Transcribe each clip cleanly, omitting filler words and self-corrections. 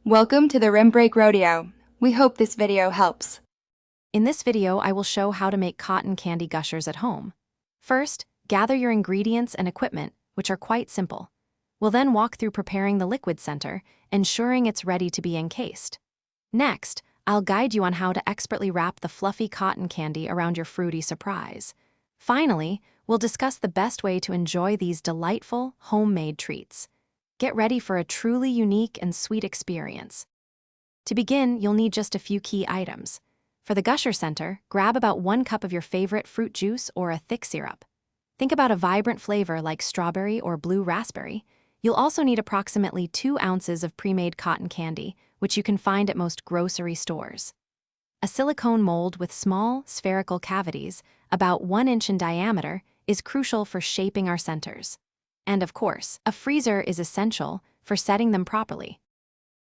Welcome to the Rim Break Rodeo. We hope this video helps. In this video, I will show how to make cotton candy gushers at home. First, gather your ingredients and equipment, which are quite simple. We'll then walk through preparing the liquid center, ensuring it's ready to be encased. Next, I'll guide you on how to expertly wrap the fluffy cotton candy around your fruity surprise. Finally, we'll discuss the best way to enjoy these delightful, homemade treats. Get ready for a truly unique and sweet experience. To begin, you'll need just a few key items. For the gusher center, grab about 1 cup of your favorite fruit juice or a thick syrup. Think about a vibrant flavor like strawberry or blue raspberry. You'll also need approximately 2 ounces of pre-made cotton candy, which you can find at most grocery stores. A silicone mold with small, spherical cavities, about 1 inch in diameter, is crucial for shaping our centers. And of course, a freezer is essential for setting them properly.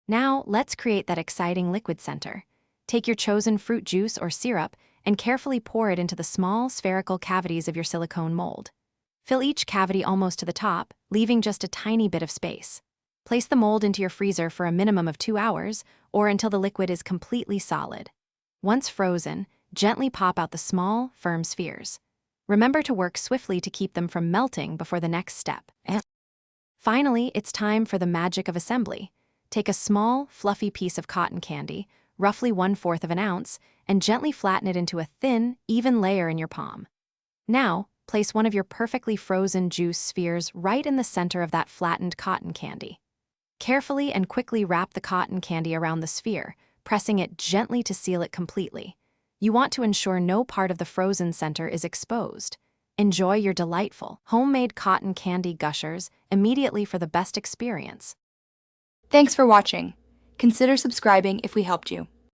Now, let's create that exciting liquid center. Take your chosen fruit juice or syrup and carefully pour it into the small, spherical cavities of your silicone mold. Fill each cavity almost to the top, leaving just a tiny bit of space. Place the mold into your freezer for a minimum of 2 hours, or until the liquid is completely solid. Once frozen, gently pop out the small, firm spheres. Remember to work swiftly to keep them from melting before the next step. Finally, it's time for the magic of assembly. Take a small, fluffy piece of cotton candy, roughly 1/4 of an ounce, and gently flatten it into a thin, even layer in your palm. Now, place one of your perfectly frozen juice spheres right in the center of that flattened cotton candy. Carefully and quickly wrap the cotton candy around the sphere, pressing it gently to seal it completely. You want to ensure no part of the frozen center is exposed. Enjoy your delightful, homemade cotton candy gushers immediately for the best experience. Thanks for watching. Consider subscribing if we helped you.